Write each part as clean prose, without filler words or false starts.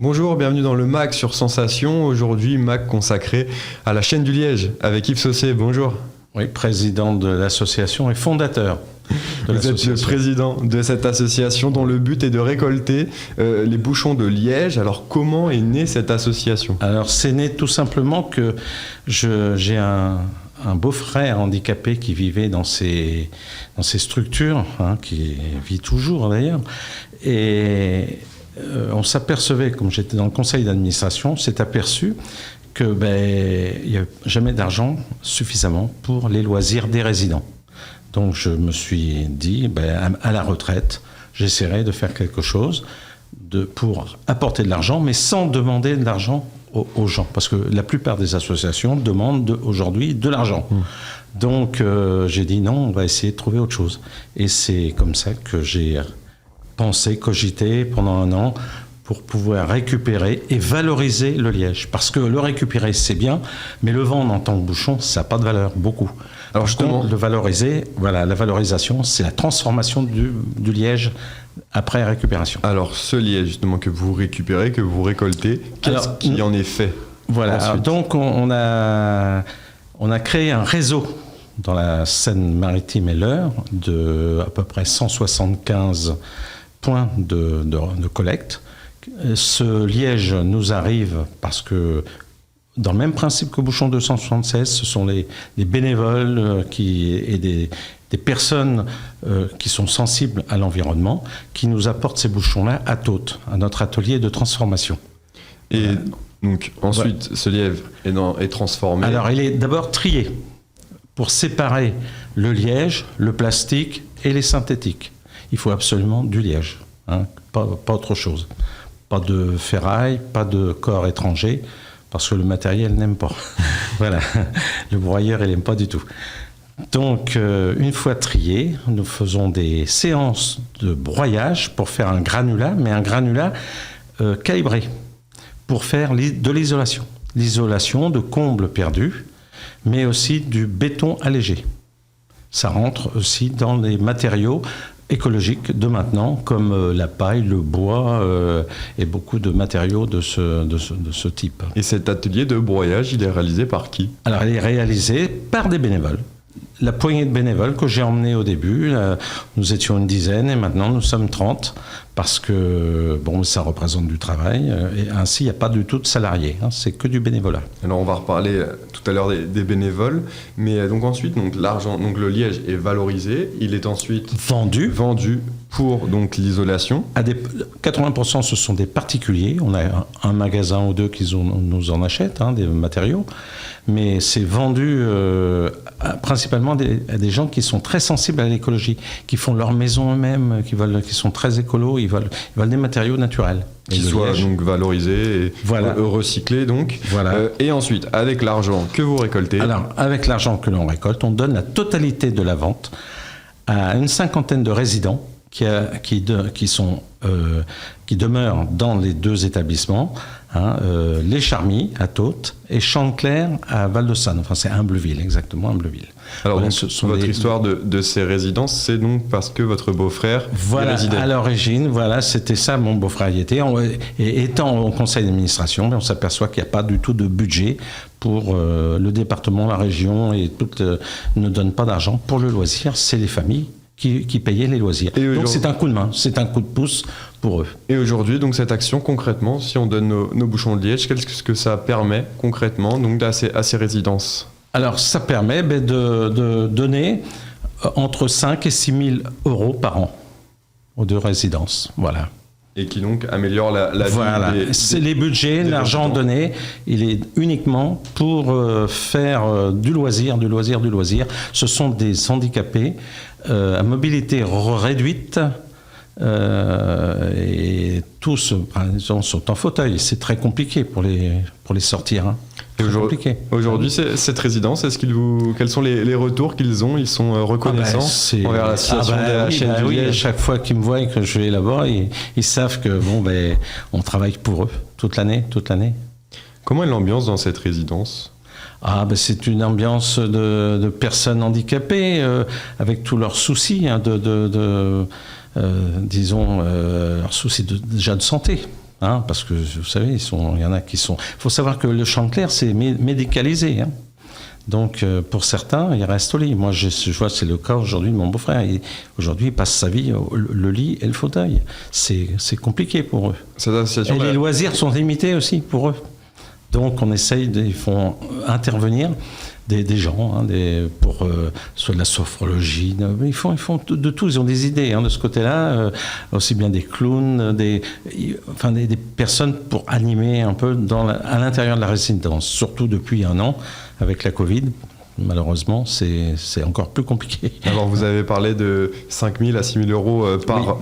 Bonjour, bienvenue dans le MAC sur Sensation. Aujourd'hui, MAC consacré à la chaîne du Liège avec Yves Saussé. Bonjour. Oui, président de l'association et fondateur de Vous êtes le président de cette association dont le but est de récolter les bouchons de Liège. Alors, comment est née cette association? Alors, c'est né tout simplement que j'ai un beau-frère handicapé qui vivait dans ces structures, qui vit toujours d'ailleurs, et on s'apercevait, comme j'étais dans le conseil d'administration, on s'est aperçu que il n'y a jamais d'argent suffisamment pour les loisirs des résidents. Donc je me suis dit, à la retraite, j'essaierai de faire quelque chose pour apporter de l'argent, mais sans demander de l'argent aux gens, parce que la plupart des associations demandent aujourd'hui de l'argent. Donc j'ai dit non, on va essayer de trouver autre chose. Et c'est comme ça que j'ai pensé, cogité pendant un an pour pouvoir récupérer et valoriser le liège. Parce que le récupérer, c'est bien, mais le vendre en tant que bouchon, ça n'a pas de valeur, beaucoup. Alors justement, le valoriser, voilà, la valorisation, c'est la transformation du liège après récupération. Alors ce liège justement que vous récupérez, que vous récoltez, qu'est-ce qui en est fait? Voilà, donc on a créé un réseau dans la Seine-Maritime et l'Eure de à peu près 175 points de collecte. Ce liège nous arrive parce que, dans le même principe que Bouchon 276, ce sont les bénévoles et des personnes qui sont sensibles à l'environnement qui nous apportent ces bouchons-là à Taute, à notre atelier de transformation. Et donc ensuite, ce liège est transformé. Alors il est d'abord trié pour séparer le liège, le plastique et les synthétiques. Il faut absolument du liège, pas autre chose. Pas de ferraille, pas de corps étranger, parce que le matériel n'aime pas. Voilà, le broyeur, il n'aime pas du tout. Donc, une fois trié, nous faisons des séances de broyage pour faire un granulat, mais un granulat calibré, pour faire de l'isolation. L'isolation de combles perdus, mais aussi du béton allégé. Ça rentre aussi dans les matériaux écologiques de maintenant, comme la paille, le bois et beaucoup de matériaux de ce type. Et cet atelier de broyage, il est réalisé par qui? Alors, il est réalisé par des bénévoles. La poignée de bénévoles que j'ai emmenés au début, nous étions une dizaine et maintenant nous sommes 30 parce que ça représente du travail et ainsi il n'y a pas du tout de salariés, c'est que du bénévolat. Alors on va reparler tout à l'heure des bénévoles, mais donc ensuite l'argent, le liège est valorisé, il est ensuite vendu pour donc l'isolation. 80% ce sont des particuliers, on a un magasin ou deux qui nous en achètent des matériaux, mais c'est vendu principalement à des gens qui sont très sensibles à l'écologie, qui font leur maison eux-mêmes, qui sont très écolos, ils veulent des matériaux naturels. Qui soient donc valorisés et recyclés donc. Voilà. Et ensuite, avec l'argent que vous récoltez... Alors, avec l'argent que l'on récolte, on donne la totalité de la vente à une cinquantaine de résidents qui demeurent dans les deux établissements, les Charmilles à Taute et Champclair à Val-de-Saône. Enfin, c'est Ambleville, exactement, Ambleville. Alors, voilà, votre histoire de ces résidences, c'est donc parce que votre beau-frère y résidait. À l'origine, c'était ça, mon beau-frère y était. Et étant au conseil d'administration, on s'aperçoit qu'il n'y a pas du tout de budget pour le département, la région, et ne donne pas d'argent pour le loisir. C'est les familles qui payaient les loisirs. Donc c'est un coup de main, c'est un coup de pouce pour eux. Et aujourd'hui, donc cette action, concrètement, si on donne nos bouchons de liège, qu'est-ce que ça permet concrètement donc, à ces résidences? Alors ça permet de donner entre 5 et 6 000 euros par an aux deux résidences. Voilà. Et qui donc améliore la vie c'est les budgets, l'argent donné, il est uniquement pour faire du loisir. Ce sont des handicapés à mobilité réduite et tous sont en fauteuil. C'est très compliqué pour les sortir. Aujourd'hui, cette résidence, quels sont les retours qu'ils ont? Ils sont reconnaissants envers la situation de la chaîne du Liège. À chaque fois qu'ils me voient et que je vais là-bas, ils savent que on travaille pour eux toute l'année. Comment est l'ambiance dans cette résidence? C'est une ambiance de personnes handicapées avec tous leurs soucis, leurs soucis déjà de santé. Hein, parce que vous savez, il y en a qui sont. Il faut savoir que le Chantecler, c'est médicalisé. Hein. Donc, pour certains, ils restent au lit. Moi, je vois, c'est le cas aujourd'hui de mon beau-frère. Aujourd'hui, il passe sa vie le lit et le fauteuil. C'est compliqué pour eux. Et les loisirs sont limités aussi pour eux. Donc, on essaye, ils font intervenir des gens, hein, pour soit de la sophrologie. Ils font de tout. Ils ont des idées, hein, de ce côté-là, aussi bien des clowns, des personnes pour animer un peu à l'intérieur de la résidence. Surtout depuis 1 an, avec la Covid. Malheureusement, c'est encore plus compliqué. Alors, vous avez parlé de 5 000 à 6 000 euros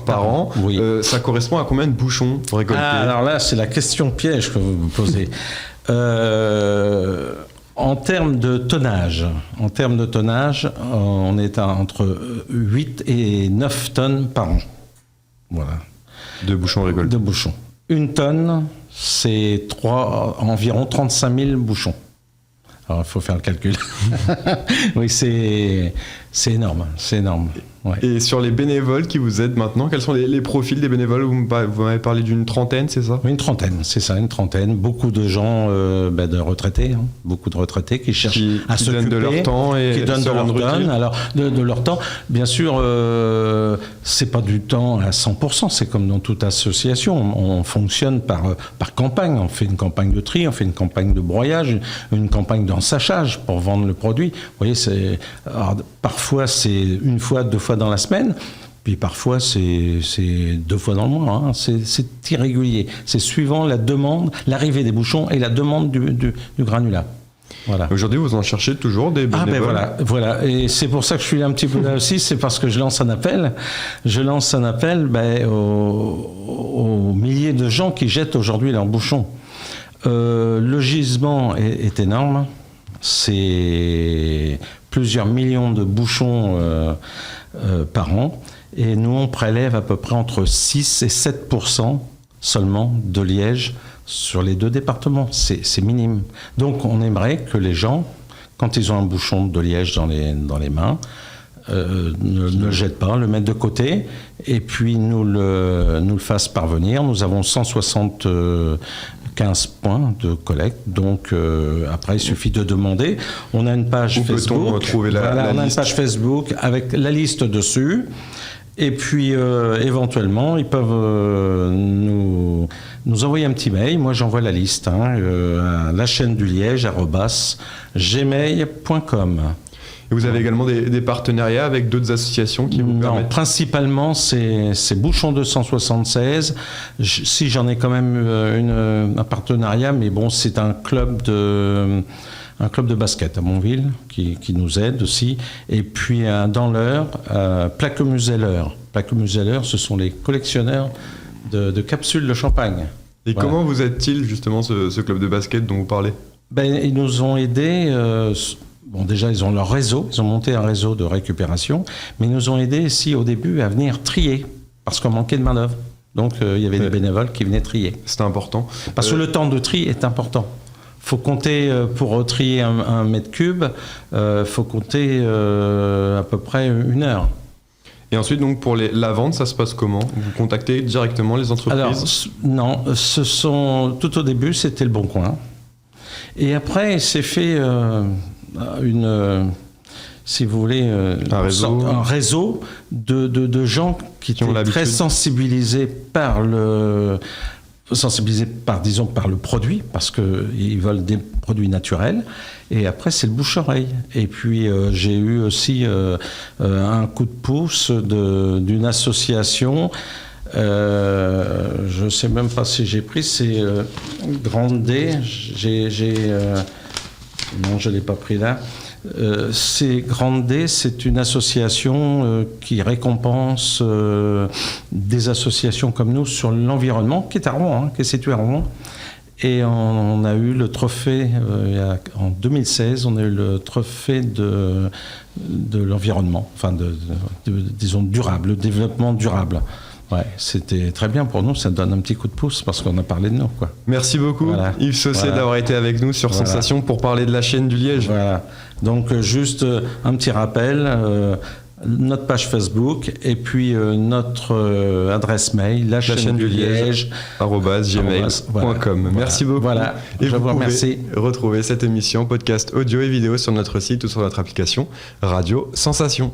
par an. Oui. Ça correspond à combien de bouchons récoltés? Alors là, c'est la question piège que vous me posez. En termes de tonnage, on est entre 8 et 9 tonnes par an. Voilà. De bouchons récoltés. De bouchons. 1 tonne, c'est environ 35 000 bouchons. Alors, il faut faire le calcul. Oui, c'est énorme. C'est énorme. Ouais. Et sur les bénévoles qui vous aident maintenant, quels sont les profils des bénévoles? Vous m'avez parlé d'une trentaine, c'est ça? Oui, une trentaine, c'est ça, une trentaine. Beaucoup de gens, de retraités, hein, beaucoup de retraités qui cherchent à s'occuper, qui donnent de leur temps et qui donnent de leur temps. Bien sûr, c'est pas du temps à 100%. C'est comme dans toute association. On fonctionne par campagne. On fait une campagne de tri, on fait une campagne de broyage, une campagne d'ensachage pour vendre le produit. Vous voyez, parfois c'est 1 fois, 2 fois dans la semaine, puis parfois c'est 2 fois dans le mois. Hein. C'est irrégulier. C'est suivant la demande, l'arrivée des bouchons et la demande du granulat. Voilà. Aujourd'hui, vous en cherchez toujours des bénévoles? Voilà. Et c'est pour ça que je suis un petit peu là aussi. C'est parce que je lance un appel. Aux milliers de gens qui jettent aujourd'hui leurs bouchons. Le gisement est énorme. C'est plusieurs millions de bouchons par an. Et nous, on prélève à peu près entre 6 et 7% seulement de liège sur les 2 départements. C'est minime. Donc, on aimerait que les gens, quand ils ont un bouchon de liège dans les mains, ne le jettent pas, le mettent de côté, et puis nous le fassent parvenir. Nous avons 175 points de collecte, donc après il suffit de demander. On a une page Facebook. Où peut-on trouver la on a liste? Une page Facebook avec la liste dessus. Et puis, éventuellement, ils peuvent nous envoyer un petit mail. Moi, j'envoie la liste à lachaîneduliège@gmail.com. Et vous avez également des partenariats avec d'autres associations qui vous permettent? Non, principalement, c'est Bouchon 276. Si j'en ai quand même un partenariat, mais bon, c'est un club de basket à Montville qui nous aide aussi. Et puis dans l'heure, Plaquemuseller. Plaquemuseller, ce sont les collectionneurs de capsules de champagne. Et voilà. Comment vous aide-t-il justement ce club de basket dont vous parlez? Ils nous ont aidés. Bon, déjà, ils ont leur réseau, ils ont monté un réseau de récupération, mais ils nous ont aidés ici au début à venir trier, parce qu'on manquait de main-d'œuvre. Donc, il y avait des bénévoles qui venaient trier. C'était important. Parce que le temps de tri est important. Il faut compter, pour trier 1 mètre cube, faut compter à peu près 1 heure. Et ensuite, donc, pour la vente, ça se passe comment? Vous contactez directement les entreprises? Alors, non, tout au début, c'était le Bon Coin. Et après, c'est fait si vous voulez, un réseau de gens qui sont très sensibilisés par le produit, parce qu'ils veulent des produits naturels. Et après, c'est le bouche-oreille. Et puis, j'ai eu aussi un coup de pouce d'une association. Je ne sais même pas si j'ai pris, c'est Grande D. Non, je ne l'ai pas pris là. C'est Grande D, c'est une association qui récompense des associations comme nous sur l'environnement, qui est à Rouen, qui est située à Rouen. Et on a eu le trophée, en 2016, on a eu le trophée de l'environnement, enfin disons durable, le développement durable. Ouais, c'était très bien pour nous, ça donne un petit coup de pouce parce qu'on a parlé de nous, quoi. Merci beaucoup, Yves Sausset, d'avoir été avec nous sur Sensation pour parler de la chaîne du liège. Voilà, donc juste un petit rappel, notre page Facebook et puis notre adresse mail, la chaîne du Liège, @gmail.com. Merci beaucoup. Voilà, et je vous remercie. Retrouver cette émission, podcast audio et vidéo sur notre site ou sur notre application Radio Sensation.